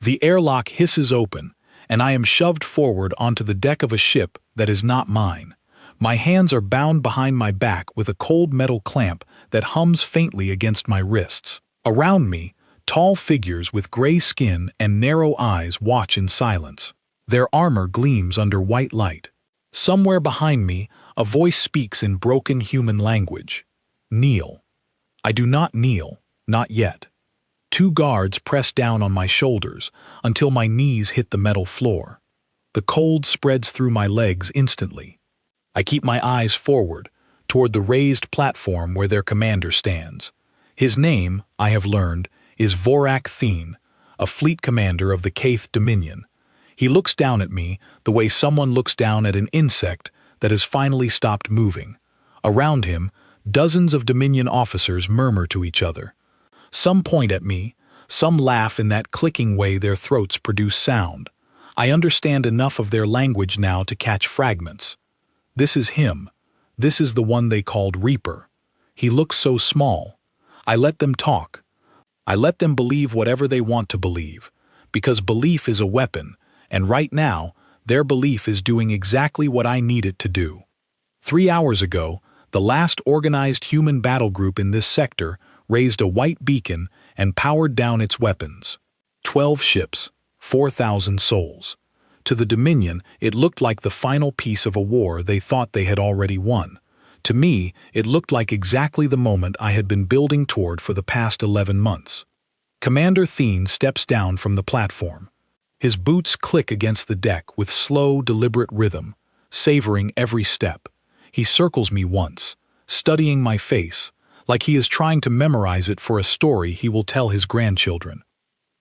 The airlock hisses open, and I am shoved forward onto the deck of a ship that is not mine. My hands are bound behind my back with a cold metal clamp that hums faintly against my wrists. Around me, tall figures with gray skin and narrow eyes watch in silence. Their armor gleams under white light. Somewhere behind me, a voice speaks in broken human language. Kneel. I do not kneel, not yet. 2 guards press down on my shoulders until my knees hit the metal floor. The cold spreads through my legs instantly. I keep my eyes forward, toward the raised platform where their commander stands. His name, I have learned, is Vorak Thien, a fleet commander of the Kaith Dominion. He looks down at me the way someone looks down at an insect that has finally stopped moving. Around him, dozens of Dominion officers murmur to each other. Some point at me, some laugh in that clicking way their throats produce sound. I understand enough of their language now to catch fragments. This is him. This is the one they called Reaper. He looks so small. I let them talk. I let them believe whatever they want to believe, because belief is a weapon, and right now, their belief is doing exactly what I need it to do. 3 hours ago, the last organized human battle group in this sector raised a white beacon and powered down its weapons. 12 ships, 4,000 souls. To the Dominion, it looked like the final piece of a war they thought they had already won. To me, it looked like exactly the moment I had been building toward for the past 11 months. Commander Thien steps down from the platform. His boots click against the deck with slow, deliberate rhythm, savoring every step. He circles me once, studying my face, like he is trying to memorize it for a story he will tell his grandchildren.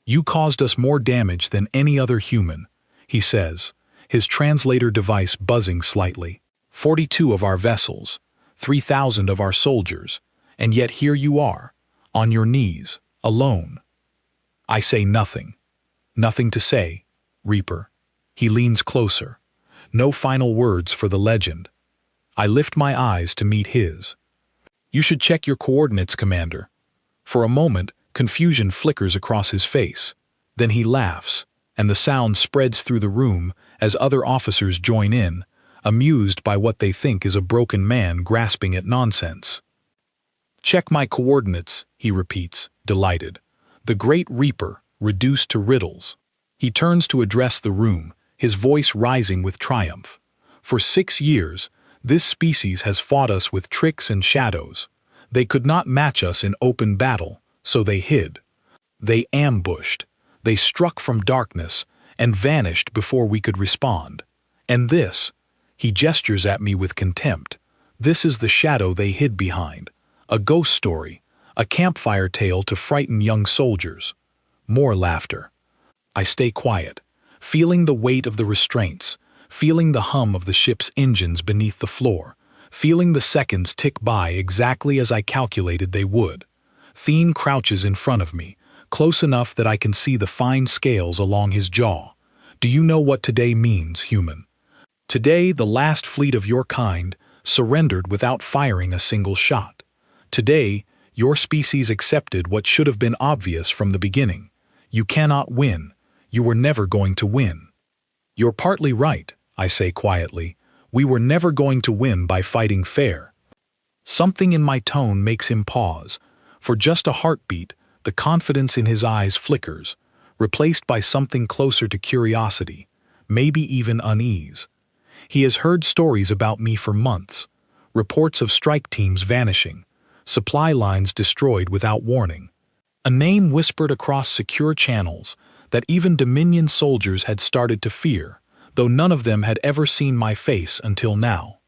You caused us more damage than any other human, he says, his translator device buzzing slightly. 42 of our vessels, 3,000 of our soldiers, and yet here you are, on your knees, alone. I say nothing. Nothing to say, Reaper. He leans closer. No final words for the legend. I lift my eyes to meet his. You should check your coordinates, Commander. For a moment, confusion flickers across his face. Then he laughs, and the sound spreads through the room as other officers join in, amused by what they think is a broken man grasping at nonsense. Check my coordinates, he repeats, delighted. The Great Reaper, reduced to riddles. He turns to address the room, his voice rising with triumph. For 6 years, this species has fought us with tricks and shadows. They could not match us in open battle, so they hid. They ambushed. They struck from darkness and vanished before we could respond. And this, he gestures at me with contempt, this is the shadow they hid behind. A ghost story, a campfire tale to frighten young soldiers. More laughter. I stay quiet, feeling the weight of the restraints, feeling the hum of the ship's engines beneath the floor, feeling the seconds tick by exactly as I calculated they would. Thien crouches in front of me, close enough that I can see the fine scales along his jaw. Do you know what today means, human? Today, the last fleet of your kind surrendered without firing a single shot. Today, your species accepted what should have been obvious from the beginning. You cannot win. You were never going to win. You're partly right, I say quietly. We were never going to win by fighting fair. Something in my tone makes him pause. For just a heartbeat, the confidence in his eyes flickers, replaced by something closer to curiosity, maybe even unease. He has heard stories about me for months, reports of strike teams vanishing, supply lines destroyed without warning, a name whispered across secure channels that even Dominion soldiers had started to fear, though none of them had ever seen my face until now.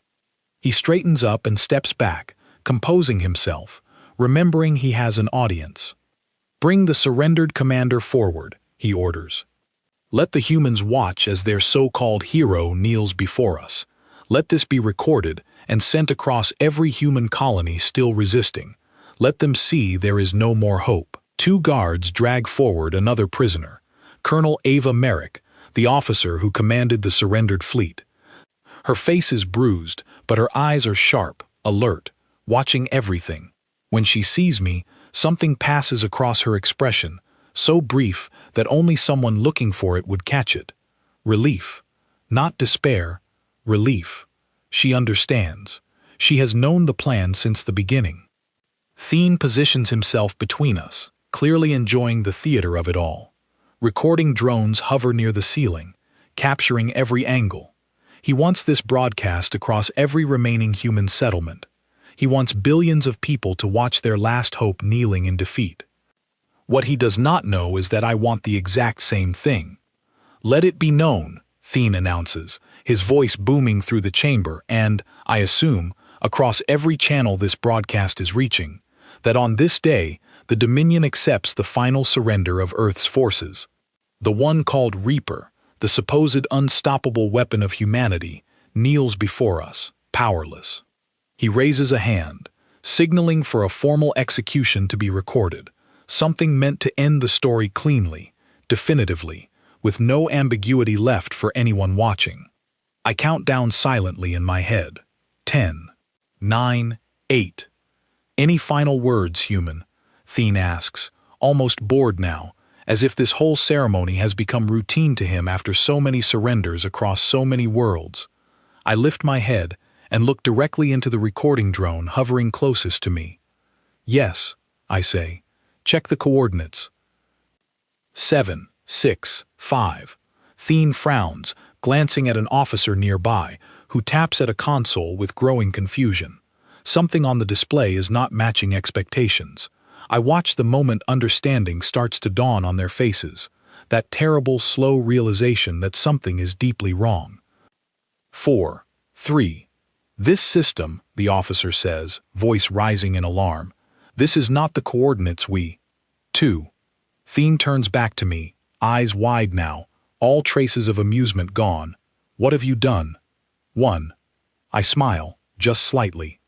He straightens up and steps back, composing himself, remembering he has an audience. Bring the surrendered commander forward, he orders. Let the humans watch as their so-called hero kneels before us. Let this be recorded and sent across every human colony still resisting. Let them see there is no more hope. 2 guards drag forward another prisoner, Colonel Ava Merrick, the officer who commanded the surrendered fleet. Her face is bruised, but her eyes are sharp, alert, watching everything. When she sees me, something passes across her expression, so brief that only someone looking for it would catch it. Relief. Not despair. Relief. She understands. She has known the plan since the beginning. Thien positions himself between us, clearly enjoying the theater of it all. Recording drones hover near the ceiling, capturing every angle. He wants this broadcast across every remaining human settlement. He wants billions of people to watch their last hope kneeling in defeat. What he does not know is that I want the exact same thing. Let it be known, Thien announces, his voice booming through the chamber and, I assume, across every channel this broadcast is reaching, that on this day, the Dominion accepts the final surrender of Earth's forces. The one called Reaper, the supposed unstoppable weapon of humanity, kneels before us, powerless. He raises a hand, signaling for a formal execution to be recorded, something meant to end the story cleanly, definitively, with no ambiguity left for anyone watching. I count down silently in my head. 10, 9, 8. Any final words, human? Thien asks, almost bored now, as if this whole ceremony has become routine to him after so many surrenders across so many worlds. I lift my head and look directly into the recording drone hovering closest to me. Yes, I say. Check the coordinates. 7, 6, 5. Thien frowns, glancing at an officer nearby, who taps at a console with growing confusion. Something on the display is not matching expectations. I watch the moment understanding starts to dawn on their faces, that terrible, slow realization that something is deeply wrong. 4, 3. This system, the officer says, voice rising in alarm, this is not the coordinates we. 2. Thien turns back to me, eyes wide now, all traces of amusement gone. What have you done? 1. I smile, just slightly.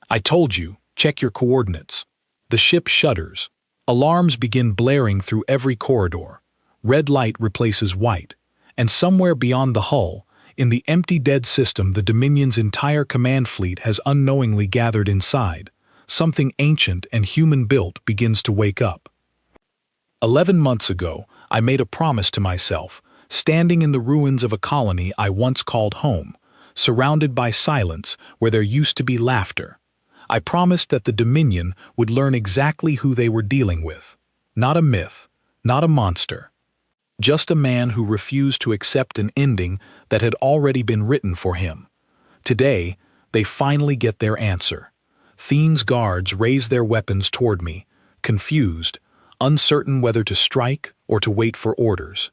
I told you, check your coordinates. The ship shudders. Alarms begin blaring through every corridor. Red light replaces white. And somewhere beyond the hull, in the empty dead system the Dominion's entire command fleet has unknowingly gathered inside. Something ancient and human-built begins to wake up. 11 months ago, I made a promise to myself, standing in the ruins of a colony I once called home, surrounded by silence where there used to be laughter. I promised that the Dominion would learn exactly who they were dealing with. Not a myth, not a monster. Just a man who refused to accept an ending that had already been written for him. Today, they finally get their answer. Thien's guards raise their weapons toward me, confused, uncertain whether to strike or to wait for orders.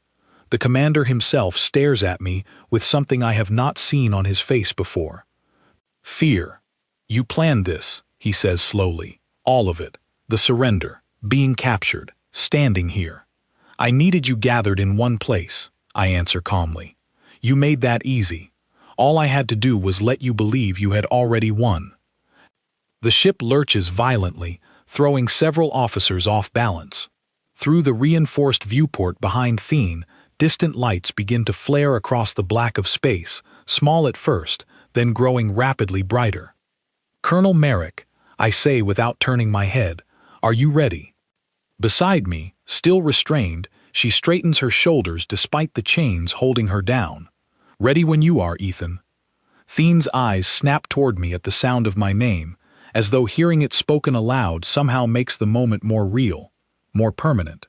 The commander himself stares at me with something I have not seen on his face before. Fear. You planned this, he says slowly. All of it. The surrender, being captured, standing here. I needed you gathered in one place, I answer calmly. You made that easy. All I had to do was let you believe you had already won. The ship lurches violently, throwing several officers off balance. Through the reinforced viewport behind Thien, distant lights begin to flare across the black of space, small at first, then growing rapidly brighter. Colonel Merrick, I say without turning my head, are you ready? Beside me, still restrained, she straightens her shoulders despite the chains holding her down. Ready when you are, Ethan. Thien's eyes snap toward me at the sound of my name, as though hearing it spoken aloud somehow makes the moment more real, more permanent.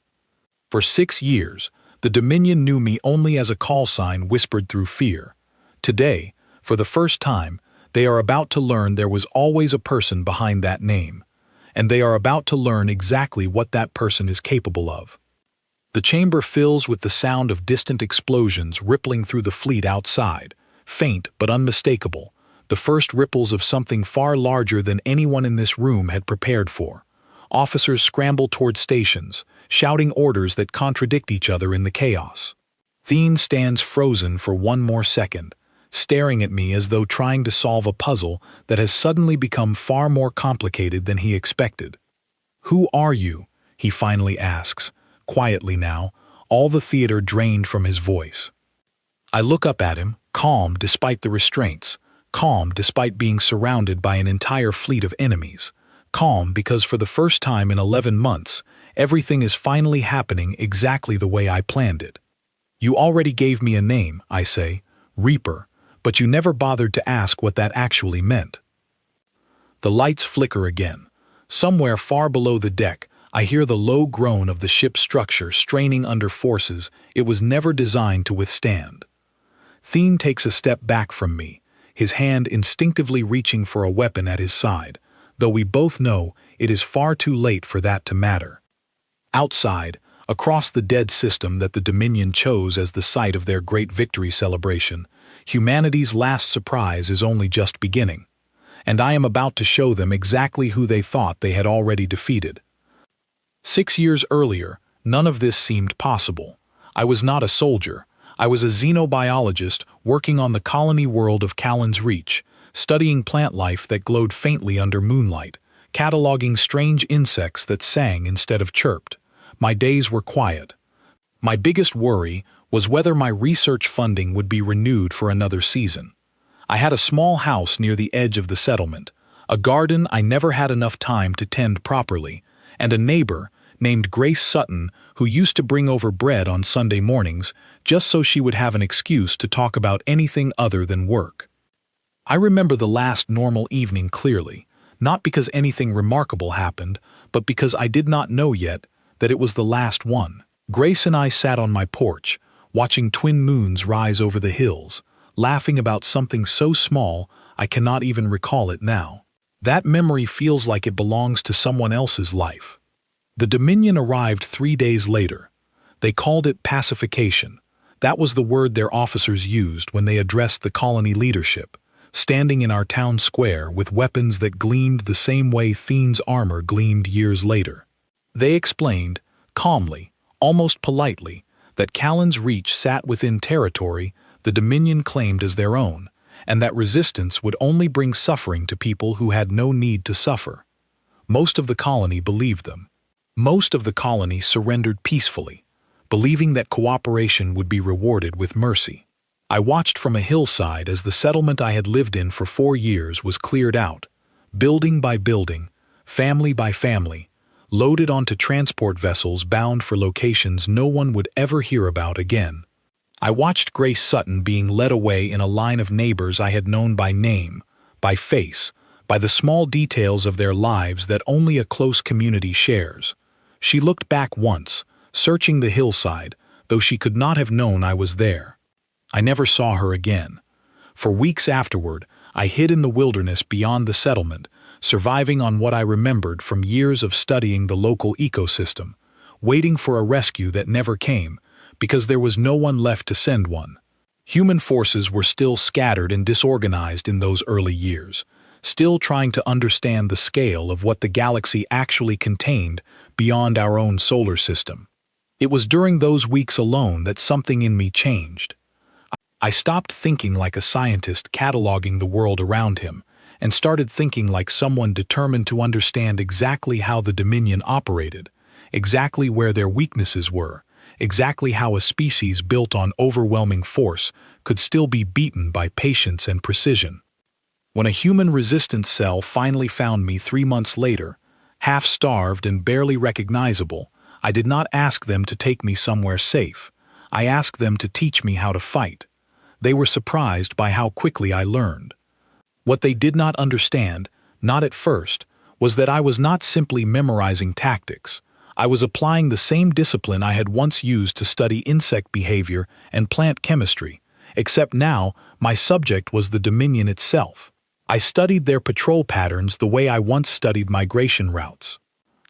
For 6 years, the Dominion knew me only as a call sign whispered through fear. Today, for the first time, they are about to learn there was always a person behind that name, and they are about to learn exactly what that person is capable of. The chamber fills with the sound of distant explosions rippling through the fleet outside, faint but unmistakable, the first ripples of something far larger than anyone in this room had prepared for. Officers scramble toward stations, shouting orders that contradict each other in the chaos. Thien stands frozen for one more second, staring at me as though trying to solve a puzzle that has suddenly become far more complicated than he expected. Who are you? He finally asks, quietly now, all the theater drained from his voice. I look up at him, calm despite the restraints, calm despite being surrounded by an entire fleet of enemies, calm because for the first time in 11 months, Everything is finally happening exactly the way I planned it. You already gave me a name, I say, Reaper, but you never bothered to ask what that actually meant. The lights flicker again. Somewhere far below the deck, I hear the low groan of the ship's structure straining under forces it was never designed to withstand. Thien takes a step back from me, his hand instinctively reaching for a weapon at his side, though we both know it is far too late for that to matter. Outside, across the dead system that the Dominion chose as the site of their great victory celebration, humanity's last surprise is only just beginning, and I am about to show them exactly who they thought they had already defeated. 6 years earlier, none of this seemed possible. I was not a soldier. I was a xenobiologist working on the colony world of Callan's Reach, studying plant life that glowed faintly under moonlight, cataloging strange insects that sang instead of chirped. My days were quiet. My biggest worry was whether my research funding would be renewed for another season. I had a small house near the edge of the settlement, a garden I never had enough time to tend properly, and a neighbor named Grace Sutton who used to bring over bread on Sunday mornings just so she would have an excuse to talk about anything other than work. I remember the last normal evening clearly, not because anything remarkable happened, but because I did not know yet that it was the last one. Grace and I sat on my porch, watching twin moons rise over the hills, laughing about something so small I cannot even recall it now. That memory feels like it belongs to someone else's life. The Dominion arrived 3 days later. They called it pacification. That was the word their officers used when they addressed the colony leadership, standing in our town square with weapons that gleamed the same way Thien's armor gleamed years later. They explained, calmly, almost politely, that Callan's Reach sat within territory the Dominion claimed as their own, and that resistance would only bring suffering to people who had no need to suffer. Most of the colony believed them. Most of the colony surrendered peacefully, believing that cooperation would be rewarded with mercy. I watched from a hillside as the settlement I had lived in for 4 years was cleared out, building by building, family by family, loaded onto transport vessels bound for locations no one would ever hear about again. I watched Grace Sutton being led away in a line of neighbors I had known by name, by face, by the small details of their lives that only a close community shares. She looked back once, searching the hillside, though she could not have known I was there. I never saw her again. For weeks afterward, I hid in the wilderness beyond the settlement, surviving on what I remembered from years of studying the local ecosystem, waiting for a rescue that never came, because there was no one left to send one. Human forces were still scattered and disorganized in those early years, still trying to understand the scale of what the galaxy actually contained beyond our own solar system. It was during those weeks alone that something in me changed. I stopped thinking like a scientist cataloging the world around him, and started thinking like someone determined to understand exactly how the Dominion operated, exactly where their weaknesses were, exactly how a species built on overwhelming force could still be beaten by patience and precision. When a human resistance cell finally found me 3 months later, half-starved and barely recognizable, I did not ask them to take me somewhere safe. I asked them to teach me how to fight. They were surprised by how quickly I learned. What they did not understand, not at first, was that I was not simply memorizing tactics. I was applying the same discipline I had once used to study insect behavior and plant chemistry, except now my subject was the Dominion itself. I studied their patrol patterns the way I once studied migration routes.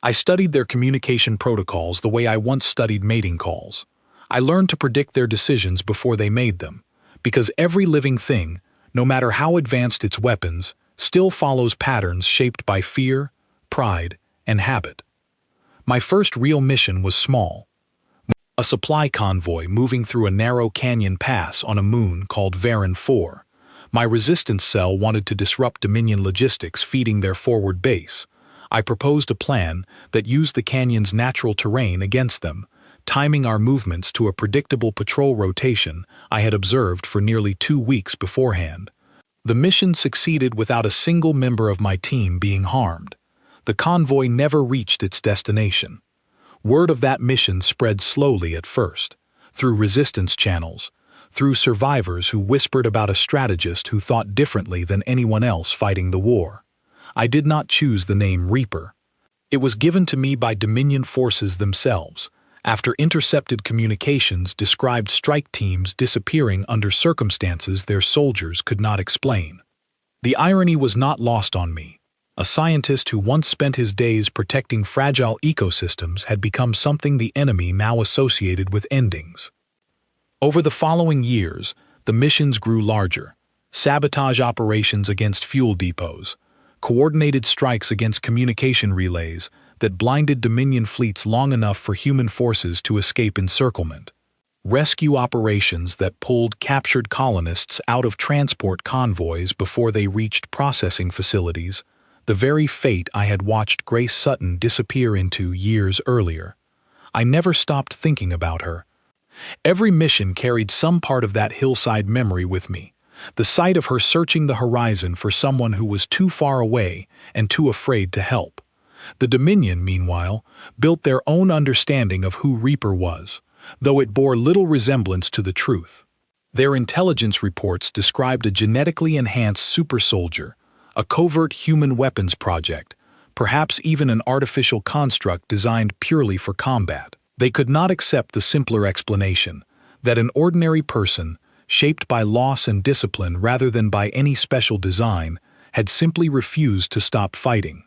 I studied their communication protocols the way I once studied mating calls. I learned to predict their decisions before they made them, because every living thing, no matter how advanced its weapons, still follows patterns shaped by fear, pride, and habit. My first real mission was small. A supply convoy moving through a narrow canyon pass on a moon called Varan 4. My resistance cell wanted to disrupt Dominion logistics feeding their forward base. I proposed a plan that used the canyon's natural terrain against them, timing our movements to a predictable patrol rotation I had observed for nearly 2 weeks beforehand. The mission succeeded without a single member of my team being harmed. The convoy never reached its destination. Word of that mission spread slowly at first, through resistance channels, through survivors who whispered about a strategist who thought differently than anyone else fighting the war. I did not choose the name Reaper. It was given to me by Dominion forces themselves, after intercepted communications described strike teams disappearing under circumstances their soldiers could not explain. The irony was not lost on me. A scientist who once spent his days protecting fragile ecosystems had become something the enemy now associated with endings. Over the following years, the missions grew larger. Sabotage operations against fuel depots, coordinated strikes against communication relays that blinded Dominion fleets long enough for human forces to escape encirclement. Rescue operations that pulled captured colonists out of transport convoys before they reached processing facilities, the very fate I had watched Grace Sutton disappear into years earlier. I never stopped thinking about her. Every mission carried some part of that hillside memory with me, the sight of her searching the horizon for someone who was too far away and too afraid to help. The Dominion, meanwhile, built their own understanding of who Reaper was, though it bore little resemblance to the truth. Their intelligence reports described a genetically enhanced super soldier, a covert human weapons project, perhaps even an artificial construct designed purely for combat. They could not accept the simpler explanation that an ordinary person, shaped by loss and discipline rather than by any special design, had simply refused to stop fighting.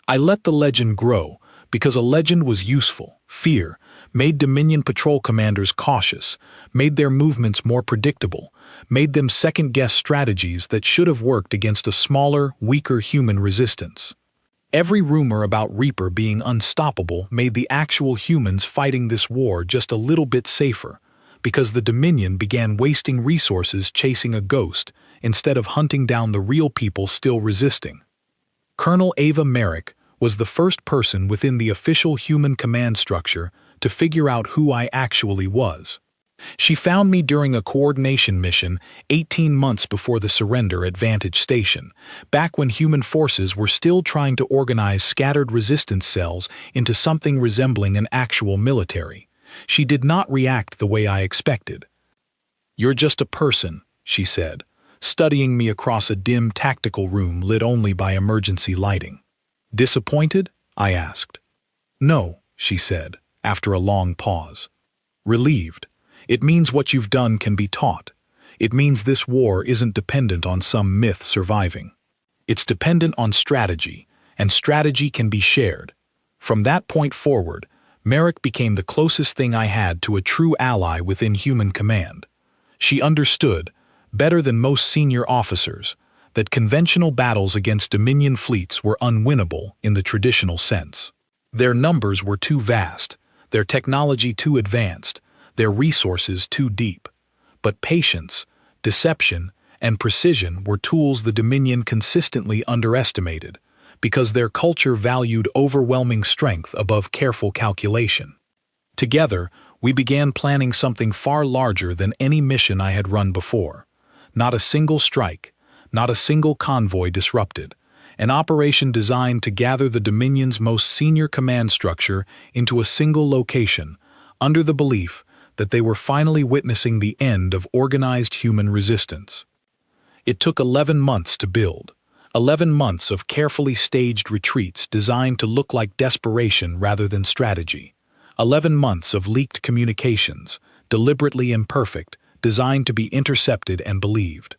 I let the legend grow because a legend was useful. Fear made Dominion patrol commanders cautious, made their movements more predictable, made them second-guess strategies that should have worked against a smaller, weaker human resistance. Every rumor about Reaper being unstoppable made the actual humans fighting this war just a little bit safer, because the Dominion began wasting resources chasing a ghost instead of hunting down the real people still resisting. Colonel Ava Merrick was the first person within the official human command structure to figure out who I actually was. She found me during a coordination mission 18 months before the surrender at Vantage Station, back when human forces were still trying to organize scattered resistance cells into something resembling an actual military. She did not react the way I expected. "You're just a person," she said, studying me across a dim tactical room lit only by emergency lighting. "Disappointed?" I asked. "No," she said, after a long pause. "Relieved. It means what you've done can be taught. It means this war isn't dependent on some myth surviving. It's dependent on strategy, and strategy can be shared." From that point forward, Merrick became the closest thing I had to a true ally within human command. She understood, better than most senior officers, that conventional battles against Dominion fleets were unwinnable in the traditional sense. Their numbers were too vast, their technology too advanced, their resources too deep. But patience, deception, and precision were tools the Dominion consistently underestimated, because their culture valued overwhelming strength above careful calculation. Together, we began planning something far larger than any mission I had run before. Not a single strike, not a single convoy disrupted, an operation designed to gather the Dominion's most senior command structure into a single location, under the belief that they were finally witnessing the end of organized human resistance. It took 11 months to build, 11 months of carefully staged retreats designed to look like desperation rather than strategy, 11 months of leaked communications, deliberately imperfect, designed to be intercepted and believed.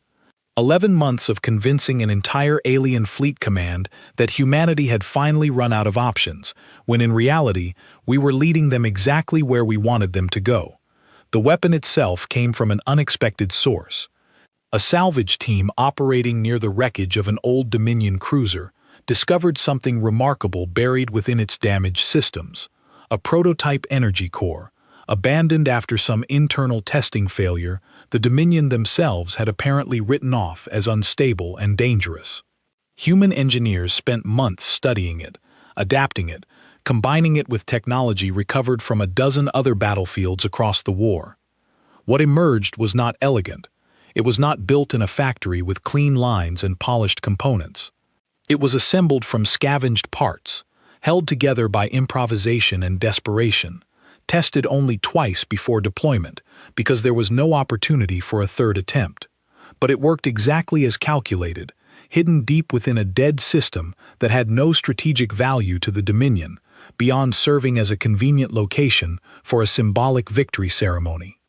11 months of convincing an entire alien fleet command that humanity had finally run out of options, when in reality, we were leading them exactly where we wanted them to go. The weapon itself came from an unexpected source. A salvage team operating near the wreckage of an old Dominion cruiser discovered something remarkable buried within its damaged systems: a prototype energy core. Abandoned after some internal testing failure, the Dominion themselves had apparently written off as unstable and dangerous. Human engineers spent months studying it, adapting it, combining it with technology recovered from a dozen other battlefields across the war. What emerged was not elegant. It was not built in a factory with clean lines and polished components. It was assembled from scavenged parts, held together by improvisation and desperation, tested only twice before deployment because there was no opportunity for a third attempt. But it worked exactly as calculated, hidden deep within a dead system that had no strategic value to the Dominion, beyond serving as a convenient location for a symbolic victory ceremony.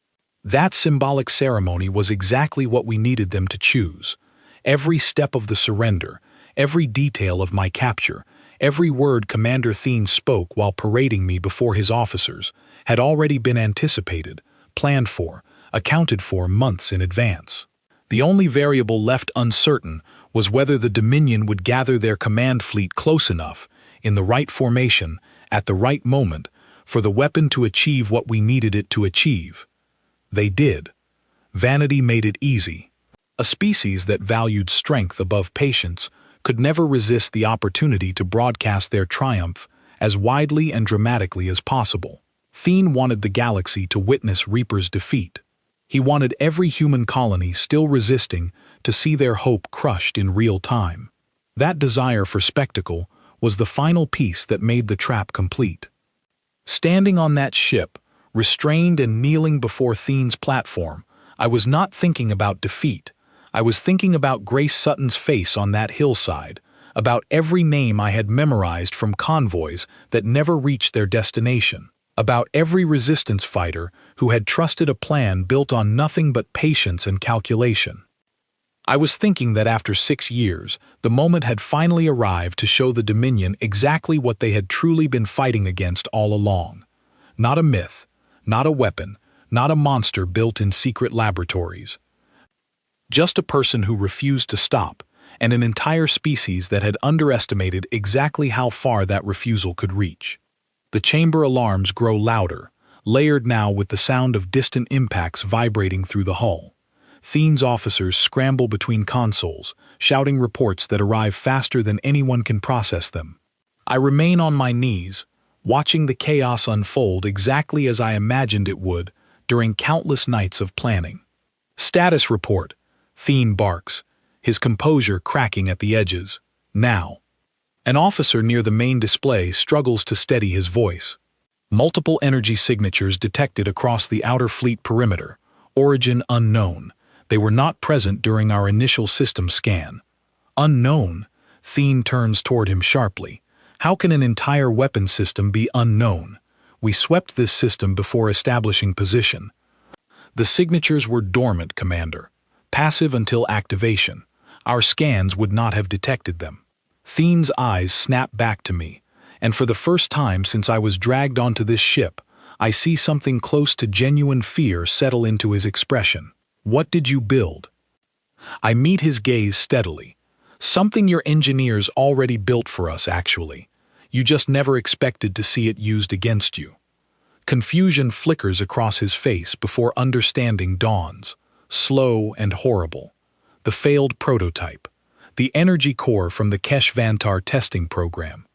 That symbolic ceremony was exactly what we needed them to choose. Every step of the surrender, every detail of my capture, every word Commander Thien spoke while parading me before his officers had already been anticipated, planned for, accounted for months in advance. The only variable left uncertain was whether the Dominion would gather their command fleet close enough, in the right formation, at the right moment, for the weapon to achieve what we needed it to achieve. They did. Vanity made it easy. A species that valued strength above patience could never resist the opportunity to broadcast their triumph as widely and dramatically as possible. Thien wanted the galaxy to witness Reaper's defeat. He wanted every human colony still resisting to see their hope crushed in real time. That desire for spectacle was the final piece that made the trap complete. Standing on that ship, restrained and kneeling before Thien's platform, I was not thinking about defeat. I was thinking about Grace Sutton's face on that hillside, about every name I had memorized from convoys that never reached their destination, about every resistance fighter who had trusted a plan built on nothing but patience and calculation. I was thinking that after 6 years, the moment had finally arrived to show the Dominion exactly what they had truly been fighting against all along. Not a myth, not a weapon, not a monster built in secret laboratories. Just a person who refused to stop, and an entire species that had underestimated exactly how far that refusal could reach. The chamber alarms grow louder, layered now with the sound of distant impacts vibrating through the hull. Thien's officers scramble between consoles, shouting reports that arrive faster than anyone can process them. I remain on my knees, watching the chaos unfold exactly as I imagined it would during countless nights of planning. Status report, Thien barks, his composure cracking at the edges. Now. An officer near the main display struggles to steady his voice. Multiple energy signatures detected across the outer fleet perimeter. Origin unknown. They were not present during our initial system scan. Unknown? Thien turns toward him sharply. How can an entire weapon system be unknown? We swept this system before establishing position. The signatures were dormant, Commander. Passive until activation. Our scans would not have detected them. Thien's eyes snap back to me, and for the first time since I was dragged onto this ship, I see something close to genuine fear settle into his expression. What did you build? I meet his gaze steadily. Something your engineers already built for us, actually. You just never expected to see it used against you. Confusion flickers across his face before understanding dawns. Slow and horrible. The failed prototype. The energy core from the Kesh Vantar testing program.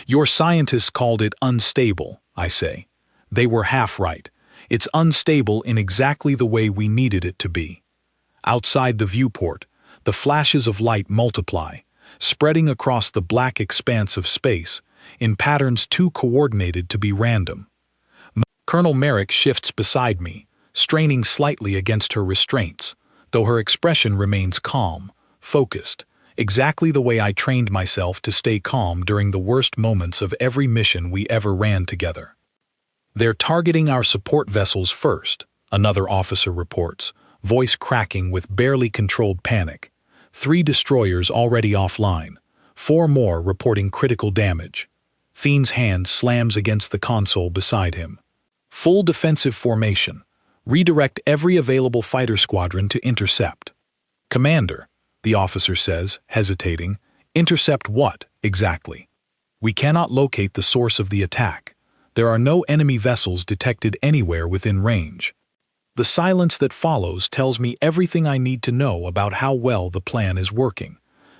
Your scientists called it unstable, I say. They were half right. It's unstable in exactly the way we needed it to be. Outside the viewport, the flashes of light multiply, spreading across the black expanse of space, in patterns too coordinated to be random. Colonel Merrick shifts beside me, straining slightly against her restraints, though her expression remains calm, focused, exactly the way I trained myself to stay calm during the worst moments of every mission we ever ran together. They're targeting our support vessels first, another officer reports, voice cracking with barely controlled panic. 3 destroyers already offline, 4 more reporting critical damage. Thien's hand slams against the console beside him. Full defensive formation. Redirect every available fighter squadron to intercept. Commander, the officer says, hesitating, intercept what, exactly? We cannot locate the source of the attack. There are no enemy vessels detected anywhere within range. The silence that follows tells me everything I need to know about how well the plan is working.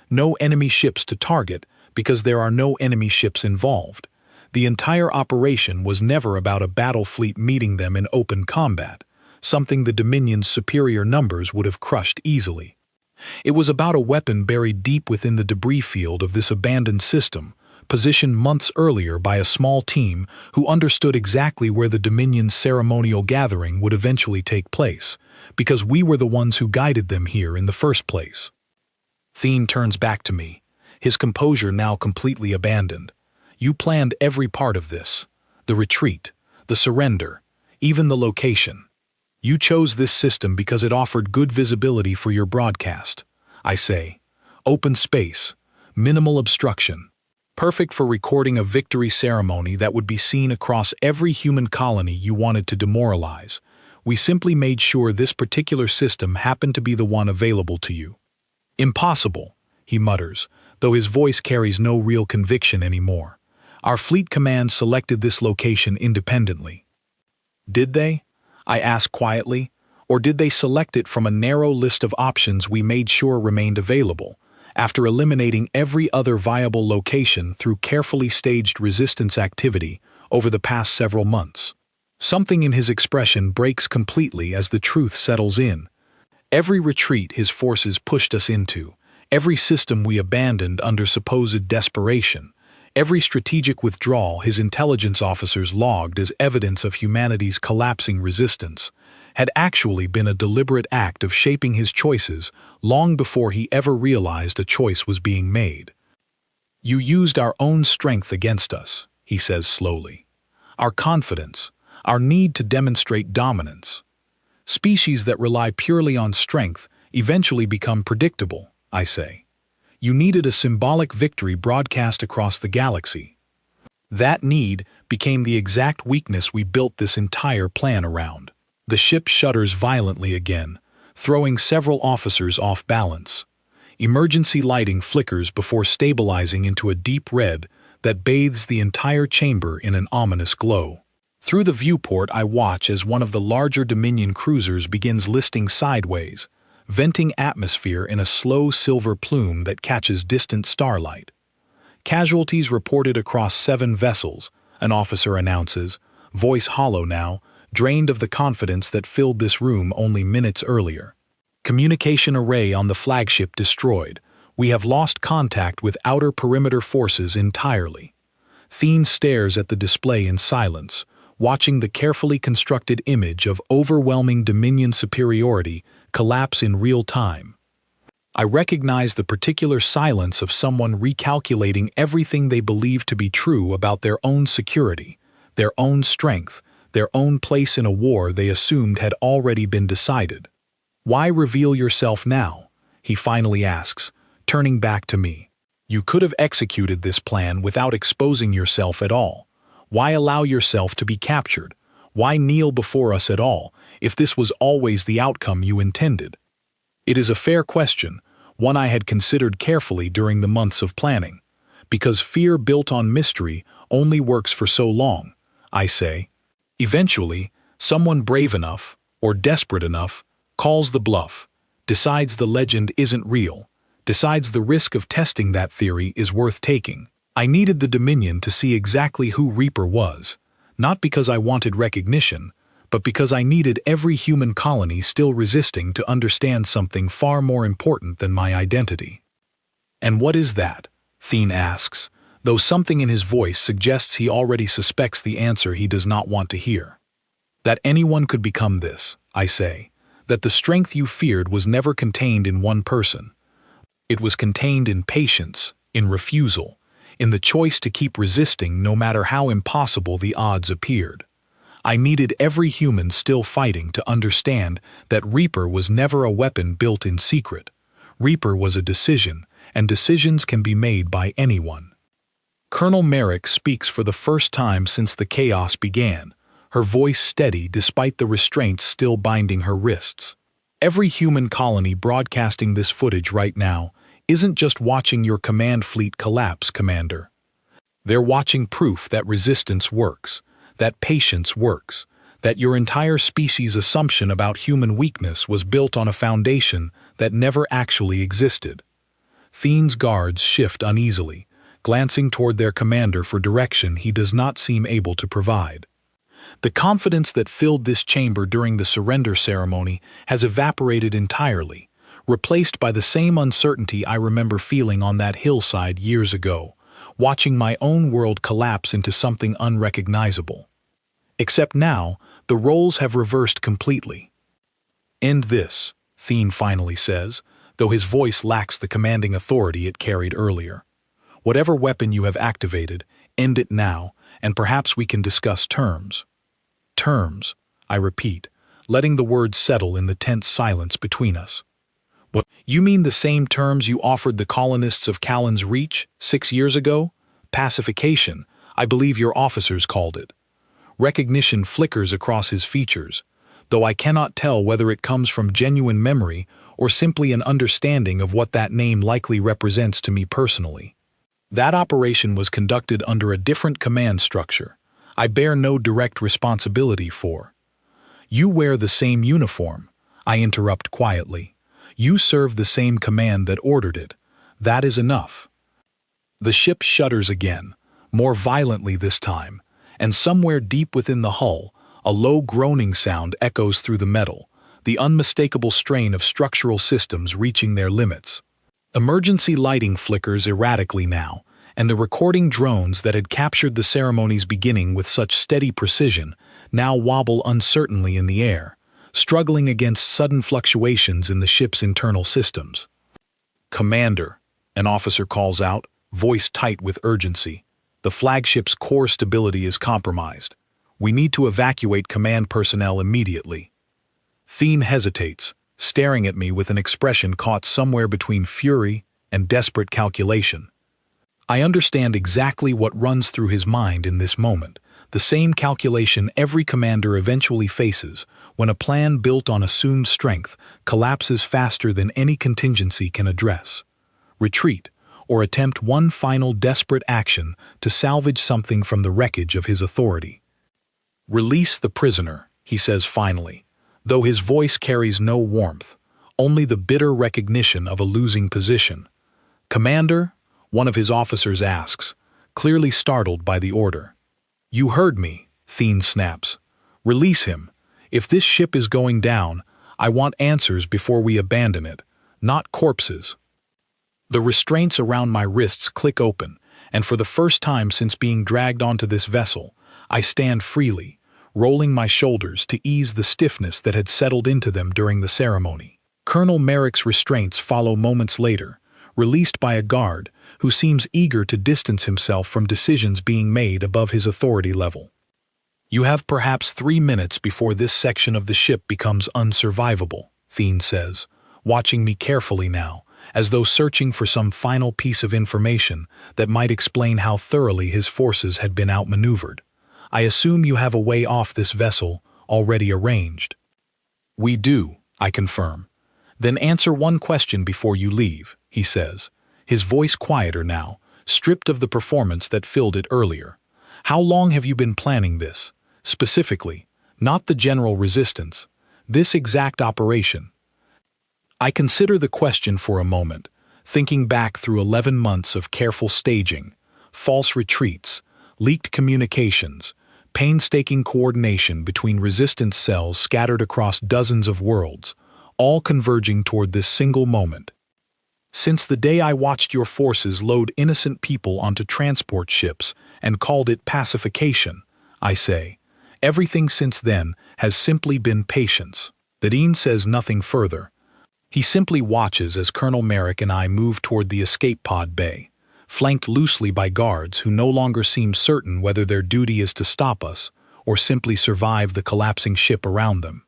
No enemy ships to target because there are no enemy ships involved. The entire operation was never about a battle fleet meeting them in open combat, something the Dominion's superior numbers would have crushed easily. It was about a weapon buried deep within the debris field of this abandoned system, positioned months earlier by a small team who understood exactly where the Dominion's ceremonial gathering would eventually take place, because we were the ones who guided them here in the first place. Thien turns back to me, his composure now completely abandoned. You planned every part of this. The retreat, the surrender, even the location. You chose this system because it offered good visibility for your broadcast. I say, open space, minimal obstruction. Perfect for recording a victory ceremony that would be seen across every human colony you wanted to demoralize. We simply made sure this particular system happened to be the one available to you. Impossible, he mutters, though his voice carries no real conviction anymore. Our fleet command selected this location independently. Did they? I ask quietly, or did they select it from a narrow list of options we made sure remained available, after eliminating every other viable location through carefully staged resistance activity over the past several months? Something in his expression breaks completely as the truth settles in. Every retreat his forces pushed us into, every system we abandoned under supposed desperation, every strategic withdrawal his intelligence officers logged as evidence of humanity's collapsing resistance, had actually been a deliberate act of shaping his choices long before he ever realized a choice was being made. You used our own strength against us, he says slowly. Our confidence, our need to demonstrate dominance. Species that rely purely on strength eventually become predictable, I say. You needed a symbolic victory broadcast across the galaxy. That need became the exact weakness we built this entire plan around. The ship shudders violently again, throwing several officers off balance. Emergency lighting flickers before stabilizing into a deep red that bathes the entire chamber in an ominous glow. Through the viewport, I watch as one of the larger Dominion cruisers begins listing sideways, venting atmosphere in a slow silver plume that catches distant starlight. Casualties reported across 7 vessels, an officer announces, voice hollow now, drained of the confidence that filled this room only minutes earlier. Communication array on the flagship destroyed. We have lost contact with outer perimeter forces entirely. Thien stares at the display in silence, watching the carefully constructed image of overwhelming Dominion superiority collapse in real time. I recognize the particular silence of someone recalculating everything they believe to be true about their own security, their own strength, their own place in a war they assumed had already been decided. Why reveal yourself now? He finally asks, turning back to me. You could have executed this plan without exposing yourself at all. Why allow yourself to be captured? Why kneel before us at all, if this was always the outcome you intended? It is a fair question, one I had considered carefully during the months of planning. Because fear built on mystery only works for so long, I say. Eventually, someone brave enough, or desperate enough, calls the bluff, decides the legend isn't real, decides the risk of testing that theory is worth taking. I needed the Dominion to see exactly who Reaper was, not because I wanted recognition, but because I needed every human colony still resisting to understand something far more important than my identity. And what is that? Thien asks, though something in his voice suggests he already suspects the answer he does not want to hear. That anyone could become this, I say, that the strength you feared was never contained in one person. It was contained in patience, in refusal, in the choice to keep resisting no matter how impossible the odds appeared. I needed every human still fighting to understand that Reaper was never a weapon built in secret. Reaper was a decision, and decisions can be made by anyone. Colonel Merrick speaks for the first time since the chaos began, her voice steady despite the restraints still binding her wrists. Every human colony broadcasting this footage right now isn't just watching your command fleet collapse, Commander. They're watching proof that resistance works, that patience works, that your entire species' assumption about human weakness was built on a foundation that never actually existed. Thien's guards shift uneasily, glancing toward their commander for direction he does not seem able to provide. The confidence that filled this chamber during the surrender ceremony has evaporated entirely, replaced by the same uncertainty I remember feeling on that hillside years ago, watching my own world collapse into something unrecognizable. Except now, the roles have reversed completely. "End this," Thien finally says, though his voice lacks the commanding authority it carried earlier. "Whatever weapon you have activated, end it now, and perhaps we can discuss terms." "Terms," I repeat, letting the words settle in the tense silence between us. "What, you mean the same terms you offered the colonists of Callan's Reach 6 years ago? Pacification, I believe your officers called it." Recognition flickers across his features, though I cannot tell whether it comes from genuine memory or simply an understanding of what that name likely represents to me personally. "That operation was conducted under a different command structure I bear no direct responsibility for." "You wear the same uniform," I interrupt quietly. "You serve the same command that ordered it. That is enough." The ship shudders again, more violently this time, and somewhere deep within the hull, a low groaning sound echoes through the metal, the unmistakable strain of structural systems reaching their limits. Emergency lighting flickers erratically now, and the recording drones that had captured the ceremony's beginning with such steady precision now wobble uncertainly in the air, struggling against sudden fluctuations in the ship's internal systems. "Commander," an officer calls out, voice tight with urgency, "the flagship's core stability is compromised. We need to evacuate command personnel immediately." Thien hesitates, staring at me with an expression caught somewhere between fury and desperate calculation. I understand exactly what runs through his mind in this moment, the same calculation every commander eventually faces when a plan built on assumed strength collapses faster than any contingency can address. Retreat, or attempt one final desperate action to salvage something from the wreckage of his authority. "Release the prisoner," he says finally, though his voice carries no warmth, only the bitter recognition of a losing position. "Commander?" one of his officers asks, clearly startled by the order. "You heard me," Thien snaps. "Release him. If this ship is going down, I want answers before we abandon it, not corpses." The restraints around my wrists click open, and for the first time since being dragged onto this vessel, I stand freely, rolling my shoulders to ease the stiffness that had settled into them during the ceremony. Colonel Merrick's restraints follow moments later, released by a guard who seems eager to distance himself from decisions being made above his authority level. "You have perhaps 3 minutes before this section of the ship becomes unsurvivable," Thien says, watching me carefully now, as though searching for some final piece of information that might explain how thoroughly his forces had been outmaneuvered. "I assume you have a way off this vessel already arranged." "We do," I confirm. "Then answer one question before you leave," he says, his voice quieter now, stripped of the performance that filled it earlier. "How long have you been planning this? Specifically, not the general resistance, this exact operation." I consider the question for a moment, thinking back through 11 months of careful staging, false retreats, leaked communications, painstaking coordination between resistance cells scattered across dozens of worlds, all converging toward this single moment. "Since the day I watched your forces load innocent people onto transport ships and called it pacification," I say, "everything since then has simply been patience." Thien says nothing further. He simply watches as Colonel Merrick and I move toward the escape pod bay, flanked loosely by guards who no longer seem certain whether their duty is to stop us or simply survive the collapsing ship around them.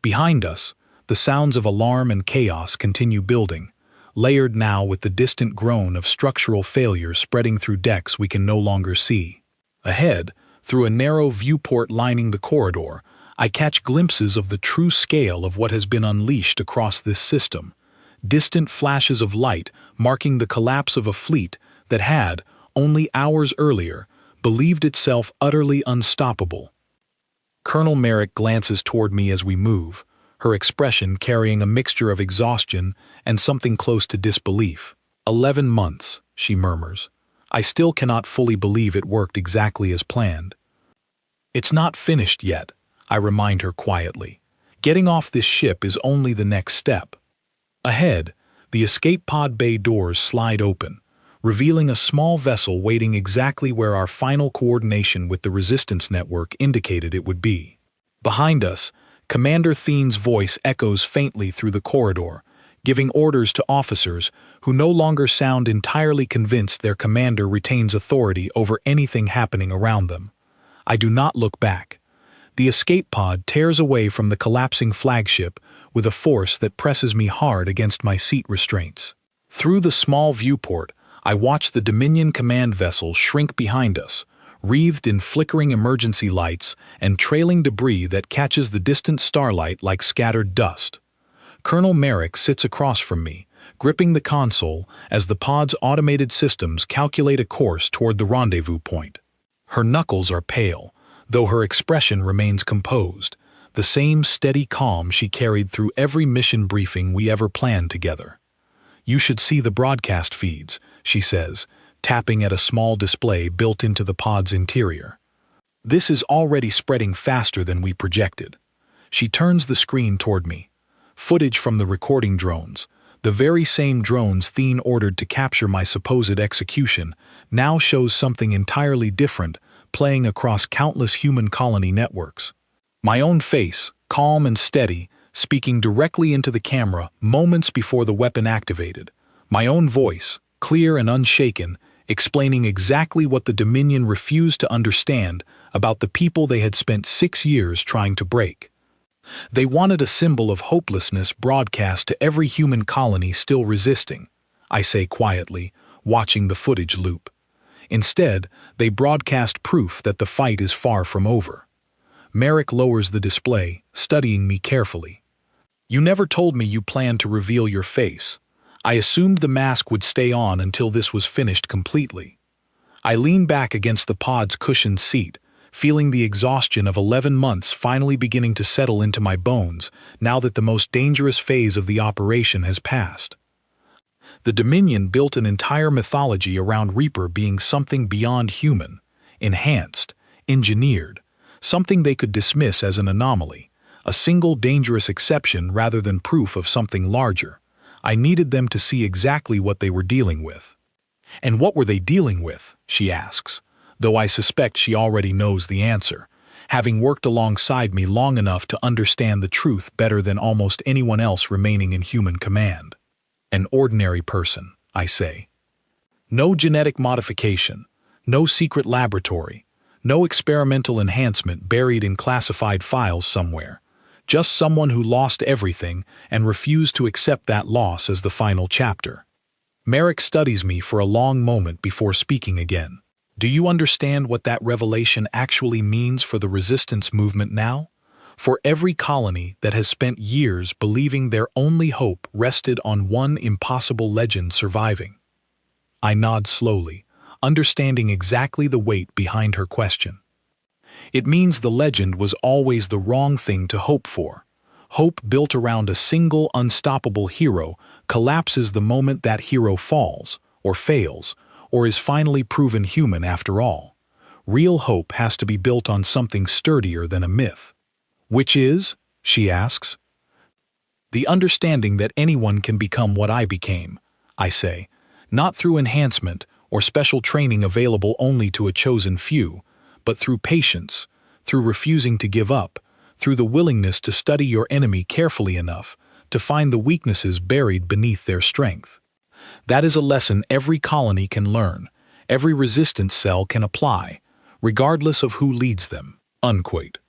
Behind us, the sounds of alarm and chaos continue building, layered now with the distant groan of structural failure spreading through decks we can no longer see. Ahead, through a narrow viewport lining the corridor, I catch glimpses of the true scale of what has been unleashed across this system, distant flashes of light marking the collapse of a fleet that had, only hours earlier, believed itself utterly unstoppable. Colonel Merrick glances toward me as we move, her expression carrying a mixture of exhaustion and something close to disbelief. 11 months, she murmurs. I still cannot fully believe it worked exactly as planned. It's not finished yet, I remind her quietly. Getting off this ship is only the next step. Ahead, the escape pod bay doors slide open, revealing a small vessel waiting exactly where our final coordination with the resistance network indicated it would be. Behind us, Commander Thiene's voice echoes faintly through the corridor, giving orders to officers who no longer sound entirely convinced their commander retains authority over anything happening around them. I do not look back. The escape pod tears away from the collapsing flagship with a force that presses me hard against my seat restraints. Through the small viewport, I watch the Dominion command vessel shrink behind us, wreathed in flickering emergency lights and trailing debris that catches the distant starlight like scattered dust. Colonel Merrick sits across from me, gripping the console as the pod's automated systems calculate a course toward the rendezvous point. Her knuckles are pale, though her expression remains composed, the same steady calm she carried through every mission briefing we ever planned together. "You should see the broadcast feeds," she says, tapping at a small display built into the pod's interior. "This is already spreading faster than we projected." She turns the screen toward me. Footage from the recording drones, the very same drones Thiene ordered to capture my supposed execution, now shows something entirely different, playing across countless human colony networks. My own face, calm and steady, speaking directly into the camera moments before the weapon activated. My own voice, clear and unshaken, explaining exactly what the Dominion refused to understand about the people they had spent 6 years trying to break. They wanted a symbol of hopelessness broadcast to every human colony still resisting, I say quietly, watching the footage loop. Instead, they broadcast proof that the fight is far from over. Merrick lowers the display, studying me carefully. "You never told me you planned to reveal your face. I assumed the mask would stay on until this was finished completely." I lean back against the pod's cushioned seat, feeling the exhaustion of 11 months finally beginning to settle into my bones now that the most dangerous phase of the operation has passed. The Dominion built an entire mythology around Reaper being something beyond human, enhanced, engineered, something they could dismiss as an anomaly, a single dangerous exception rather than proof of something larger. I needed them to see exactly what they were dealing with. "And what were they dealing with?" she asks, though I suspect she already knows the answer, having worked alongside me long enough to understand the truth better than almost anyone else remaining in human command. "An ordinary person," I say. "No genetic modification, no secret laboratory, no experimental enhancement buried in classified files somewhere. Just someone who lost everything and refused to accept that loss as the final chapter." Merrick studies me for a long moment before speaking again. "Do you understand what that revelation actually means for the resistance movement now? For every colony that has spent years believing their only hope rested on one impossible legend surviving?" I nod slowly, understanding exactly the weight behind her question. "It means the legend was always the wrong thing to hope for. Hope built around a single unstoppable hero collapses the moment that hero falls, or fails, or is finally proven human after all. Real hope has to be built on something sturdier than a myth." "Which is?" she asks. "The understanding that anyone can become what I became," I say, "not through enhancement or special training available only to a chosen few, but through patience, through refusing to give up, through the willingness to study your enemy carefully enough to find the weaknesses buried beneath their strength. That is a lesson every colony can learn, every resistance cell can apply, regardless of who leads them." Unquote.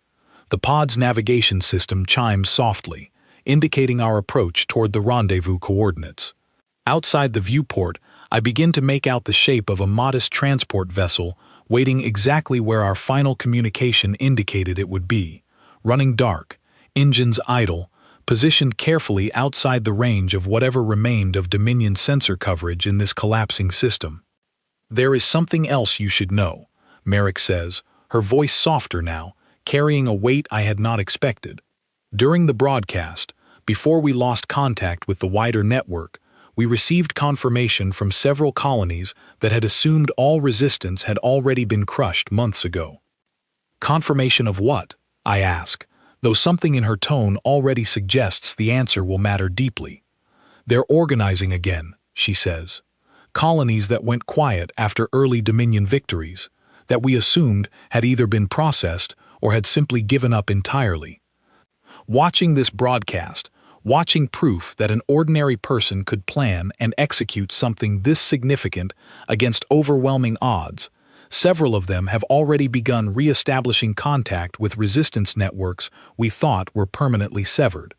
The pod's navigation system chimes softly, indicating our approach toward the rendezvous coordinates. Outside the viewport, I begin to make out the shape of a modest transport vessel waiting exactly where our final communication indicated it would be, running dark, engines idle, positioned carefully outside the range of whatever remained of Dominion sensor coverage in this collapsing system. "There is something else you should know," Merrick says, her voice softer now, carrying a weight I had not expected. "During the broadcast, before we lost contact with the wider network, we received confirmation from several colonies that had assumed all resistance had already been crushed months ago." "Confirmation of what?" I ask, though something in her tone already suggests the answer will matter deeply. "They're organizing again," she says. colonies that went quiet after early Dominion victories, that we assumed had either been processed or had simply given up entirely. Watching this broadcast, watching proof that an ordinary person could plan and execute something this significant against overwhelming odds, several of them have already begun re-establishing contact with resistance networks we thought were permanently severed.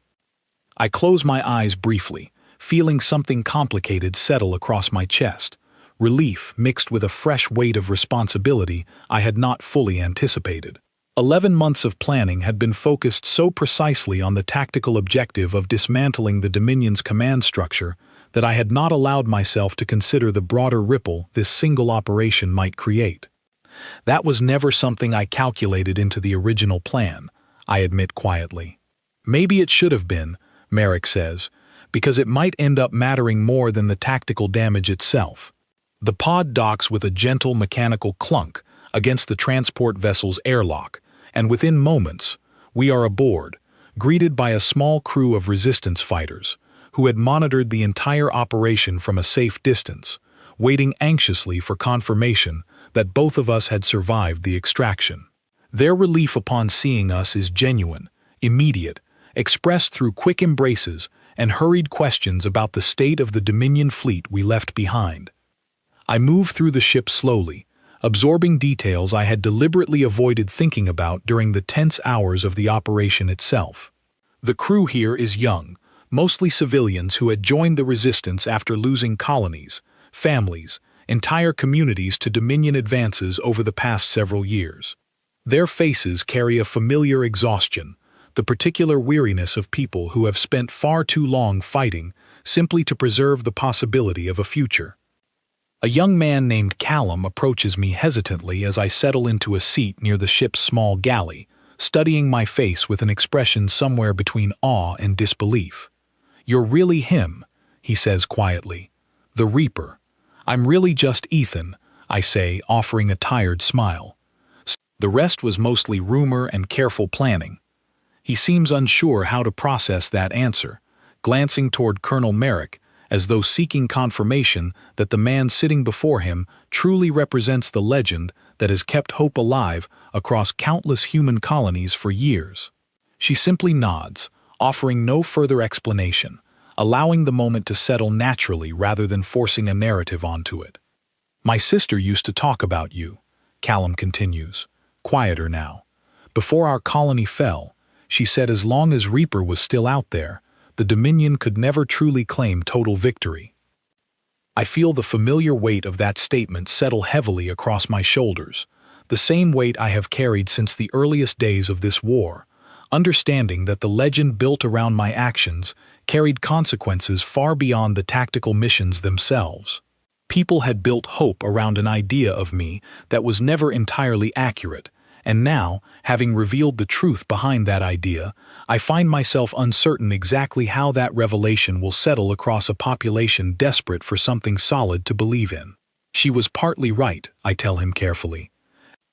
I close my eyes briefly, feeling something complicated settle across my chest, relief mixed with a fresh weight of responsibility I had not fully anticipated. 11 months of planning had been focused so precisely on the tactical objective of dismantling the Dominion's command structure that I had not allowed myself to consider the broader ripple this single operation might create. That was never something I calculated into the original plan, I admit quietly. Maybe it should have been, Merrick says, because it might end up mattering more than the tactical damage itself. The pod docks with a gentle mechanical clunk against the transport vessel's airlock, and within moments, we are aboard, greeted by a small crew of resistance fighters, who had monitored the entire operation from a safe distance, waiting anxiously for confirmation that both of us had survived the extraction. Their relief upon seeing us is genuine, immediate, expressed through quick embraces and hurried questions about the state of the Dominion fleet we left behind. I move through the ship slowly, absorbing details I had deliberately avoided thinking about during the tense hours of the operation itself. The crew here is young, mostly civilians who had joined the resistance after losing colonies, families, entire communities to Dominion advances over the past several years. Their faces carry a familiar exhaustion, the particular weariness of people who have spent far too long fighting simply to preserve the possibility of a future. A young man named Callum approaches me hesitantly as I settle into a seat near the ship's small galley, studying my face with an expression somewhere between awe and disbelief. "You're really him," he says quietly. "The Reaper." "I'm really just Ethan," I say, offering a tired smile. The rest was mostly rumor and careful planning. He seems unsure how to process that answer, glancing toward Colonel Merrick, as though seeking confirmation that the man sitting before him truly represents the legend that has kept hope alive across countless human colonies for years. She simply nods, offering no further explanation, allowing the moment to settle naturally rather than forcing a narrative onto it. "My sister used to talk about you," Callum continues, quieter now. "Before our colony fell, she said as long as Reaper was still out there, the Dominion could never truly claim total victory." I feel the familiar weight of that statement settle heavily across my shoulders, the same weight I have carried since the earliest days of this war, understanding that the legend built around my actions carried consequences far beyond the tactical missions themselves. People had built hope around an idea of me that was never entirely accurate, and now, having revealed the truth behind that idea, I find myself uncertain exactly how that revelation will settle across a population desperate for something solid to believe in. "She was partly right," I tell him carefully.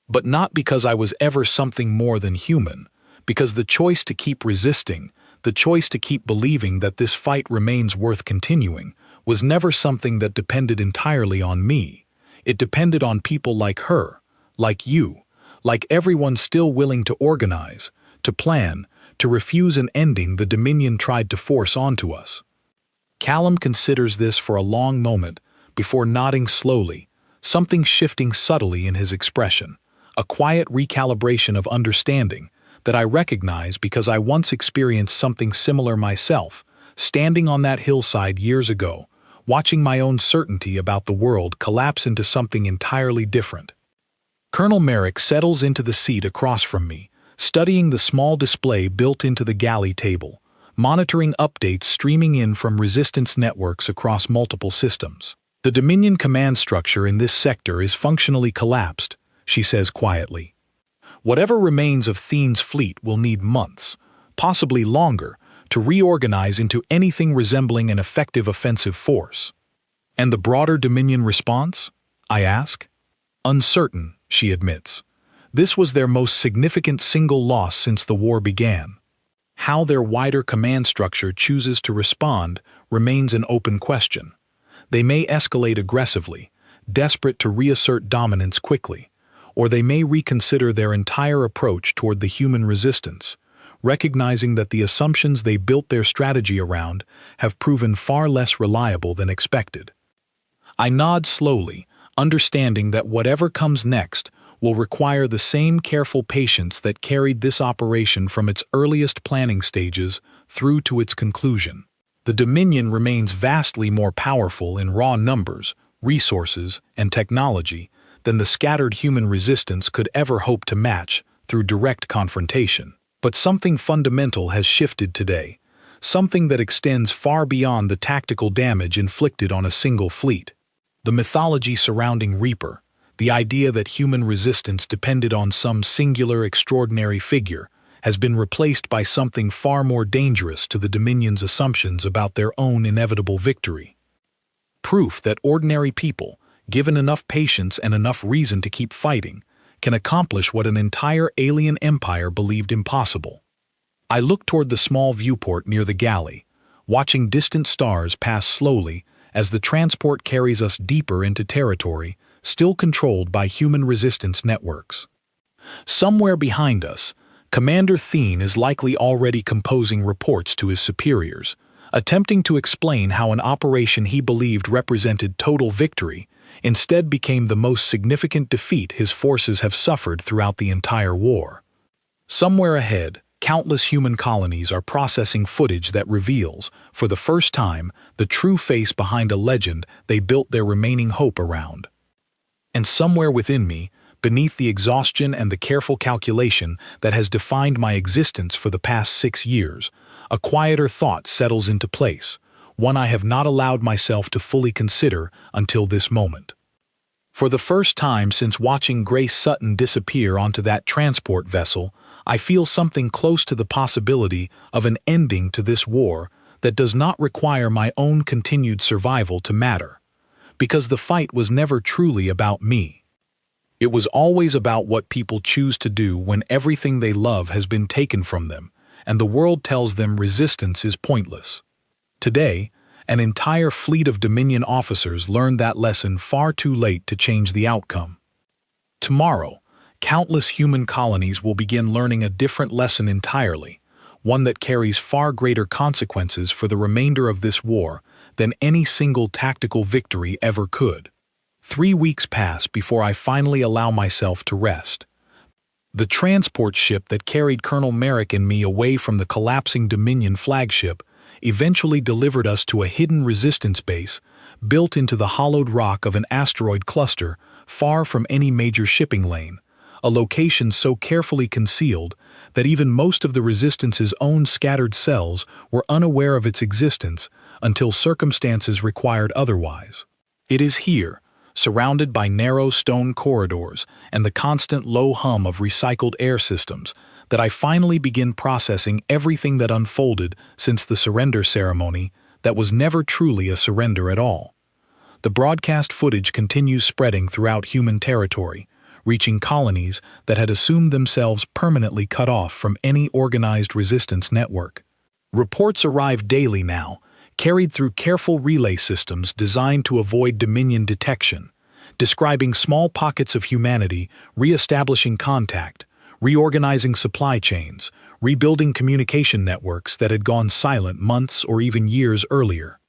"But not because I was ever something more than human, because the choice to keep resisting, the choice to keep believing that this fight remains worth continuing, was never something that depended entirely on me. It depended on people like her, like you, like everyone still willing to organize, to plan, to refuse an ending the Dominion tried to force onto us." Callum considers this for a long moment before nodding slowly, something shifting subtly in his expression, a quiet recalibration of understanding that I recognize because I once experienced something similar myself, standing on that hillside years ago, watching my own certainty about the world collapse into something entirely different. Colonel Merrick settles into the seat across from me, studying the small display built into the galley table, monitoring updates streaming in from resistance networks across multiple systems. "The Dominion command structure in this sector is functionally collapsed," she says quietly. "Whatever remains of Thiene's fleet will need months, possibly longer, to reorganize into anything resembling an effective offensive force." "And the broader Dominion response?" I ask. "Uncertain," she admits. "This was their most significant single loss since the war began. How their wider command structure chooses to respond remains an open question. They may escalate aggressively, desperate to reassert dominance quickly, or they may reconsider their entire approach toward the human resistance, recognizing that the assumptions they built their strategy around have proven far less reliable than expected. I nod slowly, understanding that whatever comes next will require the same careful patience that carried this operation from its earliest planning stages through to its conclusion. The Dominion remains vastly more powerful in raw numbers, resources, and technology than the scattered human resistance could ever hope to match through direct confrontation. But something fundamental has shifted today, something that extends far beyond the tactical damage inflicted on a single fleet. The mythology surrounding Reaper, the idea that human resistance depended on some singular extraordinary figure, has been replaced by something far more dangerous to the Dominion's assumptions about their own inevitable victory. Proof that ordinary people, given enough patience and enough reason to keep fighting, can accomplish what an entire alien empire believed impossible. I look toward the small viewport near the galley, watching distant stars pass slowly as the transport carries us deeper into territory still controlled by human resistance networks. Somewhere behind us, Commander Thien is likely already composing reports to his superiors, attempting to explain how an operation he believed represented total victory instead became the most significant defeat his forces have suffered throughout the entire war. Somewhere ahead, countless human colonies are processing footage that reveals, for the first time, the true face behind a legend they built their remaining hope around. And somewhere within me, beneath the exhaustion and the careful calculation that has defined my existence for the past 6 years, a quieter thought settles into place, one I have not allowed myself to fully consider until this moment. For the first time since watching Grace Sutton disappear onto that transport vessel, I feel something close to the possibility of an ending to this war that does not require my own continued survival to matter. Because the fight was never truly about me. It was always about what people choose to do when everything they love has been taken from them, and the world tells them resistance is pointless. Today, an entire fleet of Dominion officers learned that lesson far too late to change the outcome. Tomorrow, countless human colonies will begin learning a different lesson entirely, one that carries far greater consequences for the remainder of this war than any single tactical victory ever could. 3 weeks pass before I finally allow myself to rest. The transport ship that carried Colonel Merrick and me away from the collapsing Dominion flagship eventually delivered us to a hidden resistance base built into the hollowed rock of an asteroid cluster far from any major shipping lane, a location so carefully concealed that even most of the Resistance's own scattered cells were unaware of its existence until circumstances required otherwise. It is here, surrounded by narrow stone corridors and the constant low hum of recycled air systems, that I finally begin processing everything that unfolded since the surrender ceremony that was never truly a surrender at all. The broadcast footage continues spreading throughout human territory, reaching colonies that had assumed themselves permanently cut off from any organized resistance network. Reports arrive daily now, carried through careful relay systems designed to avoid Dominion detection, describing small pockets of humanity re-establishing contact, reorganizing supply chains, rebuilding communication networks that had gone silent months or even years earlier.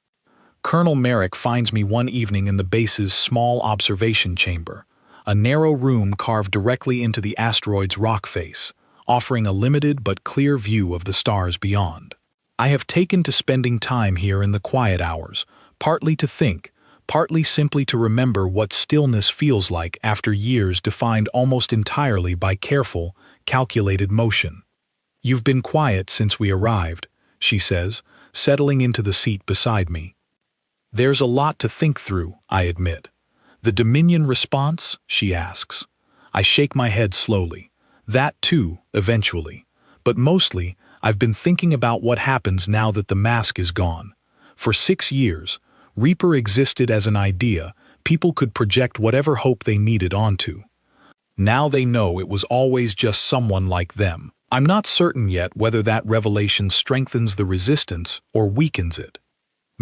Colonel Merrick finds me one evening in the base's small observation chamber, a narrow room carved directly into the asteroid's rock face, offering a limited but clear view of the stars beyond. I have taken to spending time here in the quiet hours, partly to think, partly simply to remember what stillness feels like after years defined almost entirely by careful, calculated motion. "You've been quiet since we arrived," she says, settling into the seat beside me. "There's a lot to think through," I admit. "The Dominion response?" she asks. I shake my head slowly. That too, eventually. But mostly, I've been thinking about what happens now that the mask is gone. For 6 years, Reaper existed as an idea people could project whatever hope they needed onto. Now they know it was always just someone like them. I'm not certain yet whether that revelation strengthens the resistance or weakens it.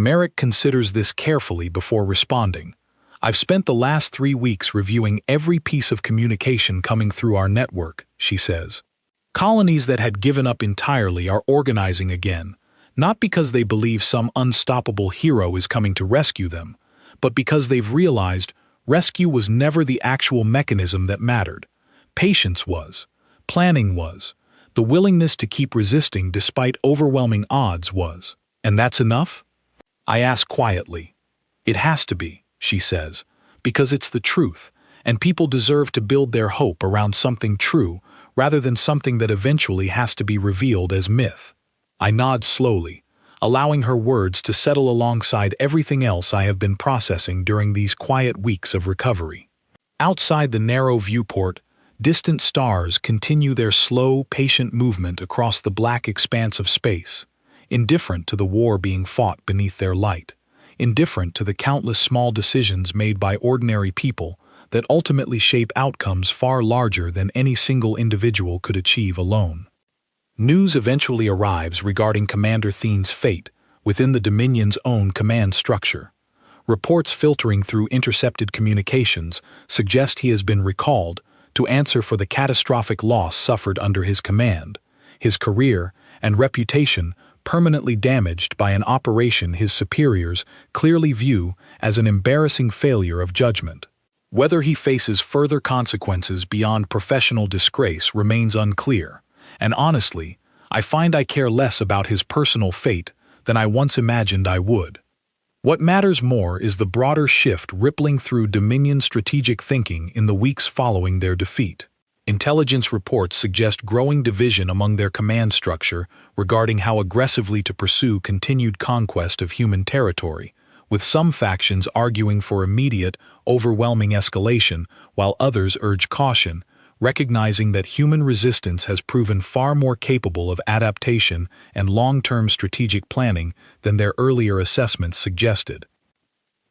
Merrick considers this carefully before responding. I've spent the last 3 weeks reviewing every piece of communication coming through our network, she says. Colonies that had given up entirely are organizing again, not because they believe some unstoppable hero is coming to rescue them, but because they've realized rescue was never the actual mechanism that mattered. Patience was. Planning was. The willingness to keep resisting despite overwhelming odds was. And that's enough? I ask quietly. It has to be, she says, because it's the truth, and people deserve to build their hope around something true rather than something that eventually has to be revealed as myth. I nod slowly, allowing her words to settle alongside everything else I have been processing during these quiet weeks of recovery. Outside the narrow viewport, distant stars continue their slow, patient movement across the black expanse of space, indifferent to the war being fought beneath their light, indifferent to the countless small decisions made by ordinary people that ultimately shape outcomes far larger than any single individual could achieve alone. News eventually arrives regarding Commander Thiene's fate within the Dominion's own command structure. Reports filtering through intercepted communications suggest he has been recalled to answer for the catastrophic loss suffered under his command, his career and reputation permanently damaged by an operation his superiors clearly view as an embarrassing failure of judgment. Whether he faces further consequences beyond professional disgrace remains unclear, and honestly, I find I care less about his personal fate than I once imagined I would. What matters more is the broader shift rippling through Dominion strategic thinking in the weeks following their defeat. Intelligence reports suggest growing division among their command structure regarding how aggressively to pursue continued conquest of human territory, with some factions arguing for immediate, overwhelming escalation while others urge caution, recognizing that human resistance has proven far more capable of adaptation and long-term strategic planning than their earlier assessments suggested.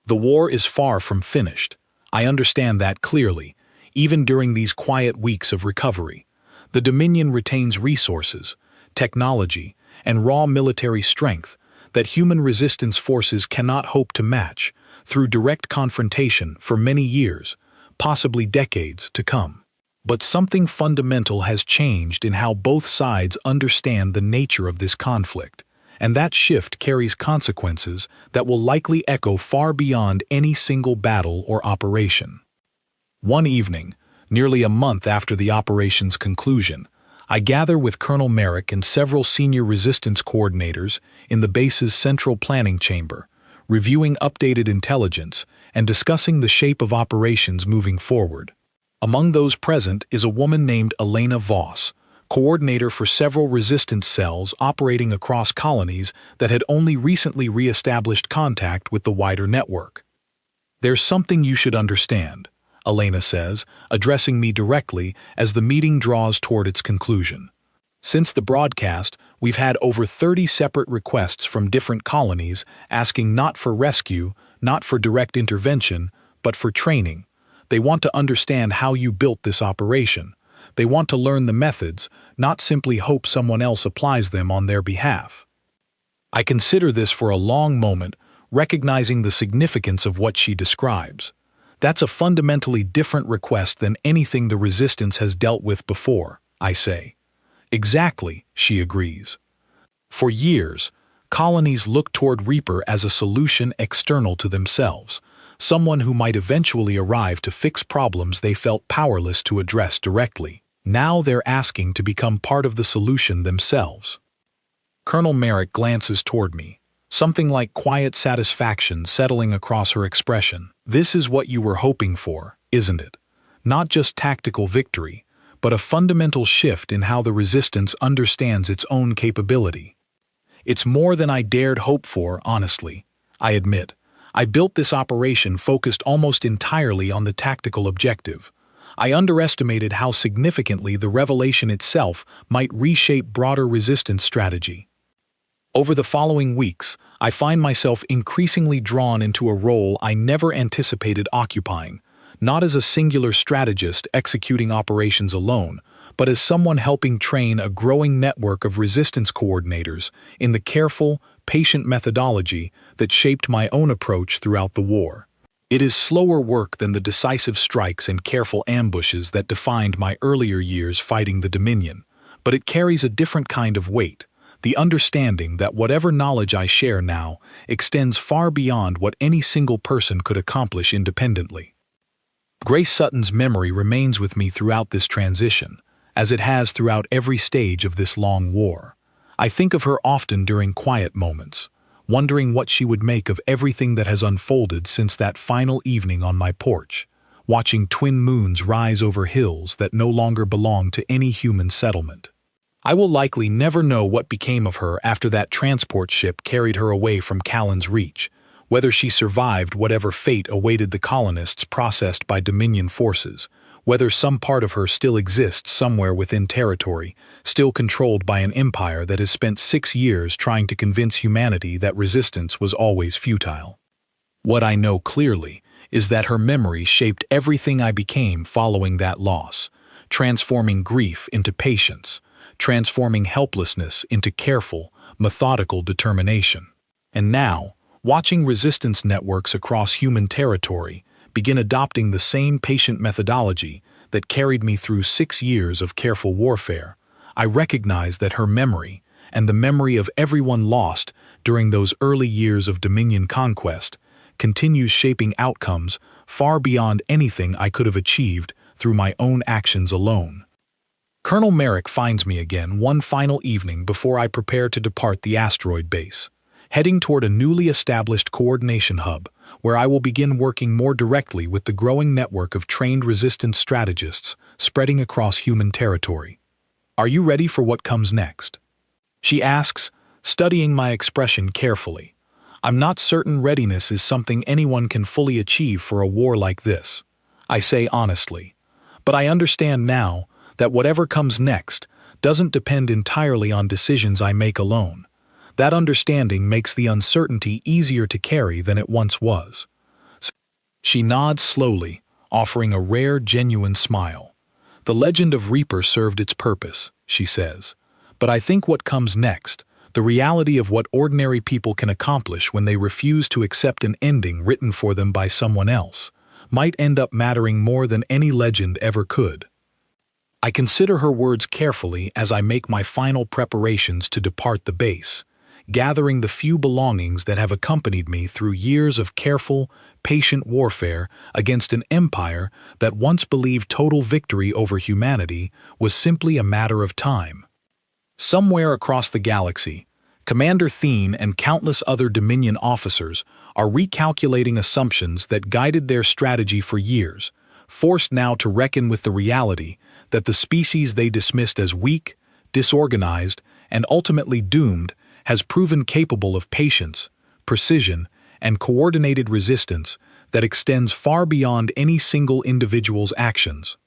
The war is far from finished. I understand that clearly, even during these quiet weeks of recovery. The Dominion retains resources, technology, and raw military strength that human resistance forces cannot hope to match through direct confrontation for many years, possibly decades, to come. But something fundamental has changed in how both sides understand the nature of this conflict, and that shift carries consequences that will likely echo far beyond any single battle or operation. One evening, nearly a month after the operation's conclusion, I gather with Colonel Merrick and several senior resistance coordinators in the base's central planning chamber, reviewing updated intelligence and discussing the shape of operations moving forward. Among those present is a woman named Elena Voss, coordinator for several resistance cells operating across colonies that had only recently re-established contact with the wider network. "There's something you should understand," Elena says, addressing me directly as the meeting draws toward its conclusion. "Since the broadcast, we've had over 30 separate requests from different colonies asking not for rescue, not for direct intervention, but for training. They want to understand how you built this operation. They want to learn the methods, not simply hope someone else applies them on their behalf." I consider this for a long moment, recognizing the significance of what she describes. That's a fundamentally different request than anything the resistance has dealt with before, I say. "Exactly," she agrees. For years, colonies looked toward Reaper as a solution external to themselves, someone who might eventually arrive to fix problems they felt powerless to address directly. Now they're asking to become part of the solution themselves. Colonel Merrick glances toward me, something like quiet satisfaction settling across her expression. "This is what you were hoping for, isn't it? Not just tactical victory, but a fundamental shift in how the resistance understands its own capability." "It's more than I dared hope for, honestly," I admit. "I built this operation focused almost entirely on the tactical objective. I underestimated how significantly the revelation itself might reshape broader resistance strategy. Over the following weeks, I find myself increasingly drawn into a role I never anticipated occupying, not as a singular strategist executing operations alone, but as someone helping train a growing network of resistance coordinators in the careful, patient methodology that shaped my own approach throughout the war. It is slower work than the decisive strikes and careful ambushes that defined my earlier years fighting the Dominion, but it carries a different kind of weight, the understanding that whatever knowledge I share now extends far beyond what any single person could accomplish independently. Grace Sutton's memory remains with me throughout this transition, as it has throughout every stage of this long war. I think of her often during quiet moments, wondering what she would make of everything that has unfolded since that final evening on my porch, watching twin moons rise over hills that no longer belong to any human settlement. I will likely never know what became of her after that transport ship carried her away from Callan's Reach, whether she survived whatever fate awaited the colonists processed by Dominion forces, whether some part of her still exists somewhere within territory, still controlled by an empire that has spent 6 years trying to convince humanity that resistance was always futile. What I know clearly is that her memory shaped everything I became following that loss, transforming grief into patience, transforming helplessness into careful, methodical determination. And now, watching resistance networks across human territory begin adopting the same patient methodology that carried me through 6 years of careful warfare, I recognize that her memory, and the memory of everyone lost during those early years of Dominion conquest, continues shaping outcomes far beyond anything I could have achieved through my own actions alone. Colonel Merrick finds me again one final evening before I prepare to depart the asteroid base, heading toward a newly established coordination hub where I will begin working more directly with the growing network of trained resistance strategists spreading across human territory. "Are you ready for what comes next?" she asks, studying my expression carefully. I'm not certain readiness is something anyone can fully achieve for a war like this, I say honestly, but I understand now that whatever comes next doesn't depend entirely on decisions I make alone. That understanding makes the uncertainty easier to carry than it once was. She nods slowly, offering a rare, genuine smile. "The legend of Reaper served its purpose," she says, "but I think what comes next, the reality of what ordinary people can accomplish when they refuse to accept an ending written for them by someone else, might end up mattering more than any legend ever could." I consider her words carefully as I make my final preparations to depart the base, gathering the few belongings that have accompanied me through years of careful, patient warfare against an empire that once believed total victory over humanity was simply a matter of time. Somewhere across the galaxy, Commander Thien and countless other Dominion officers are recalculating assumptions that guided their strategy for years, forced now to reckon with the reality that the species they dismissed as weak, disorganized, and ultimately doomed has proven capable of patience, precision, and coordinated resistance that extends far beyond any single individual's actions.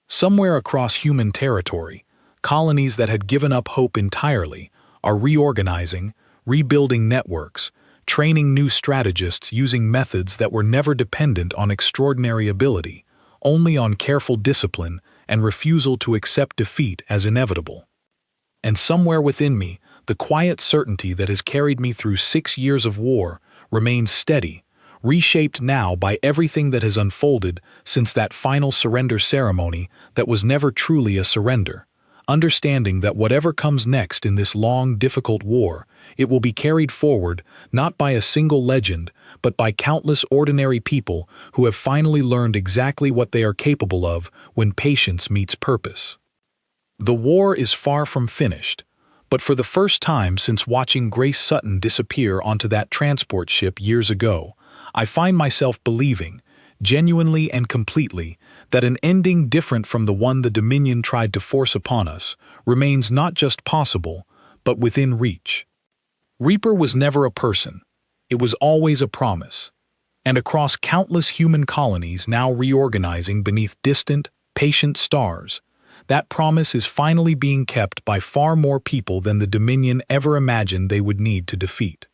Somewhere across human territory, colonies that had given up hope entirely are reorganizing, rebuilding networks, training new strategists using methods that were never dependent on extraordinary ability, only on careful discipline and refusal to accept defeat as inevitable. And somewhere within me, the quiet certainty that has carried me through 6 years of war remains steady, reshaped now by everything that has unfolded since that final surrender ceremony that was never truly a surrender, understanding that whatever comes next in this long, difficult war, it will be carried forward not by a single legend, but by countless ordinary people who have finally learned exactly what they are capable of when patience meets purpose. The war is far from finished, but for the first time since watching Grace Sutton disappear onto that transport ship years ago, I find myself believing, genuinely and completely, that an ending different from the one the Dominion tried to force upon us remains not just possible, but within reach. Reaper was never a person. It was always a promise. And across countless human colonies now reorganizing beneath distant, patient stars, that promise is finally being kept by far more people than the Dominion ever imagined they would need to defeat.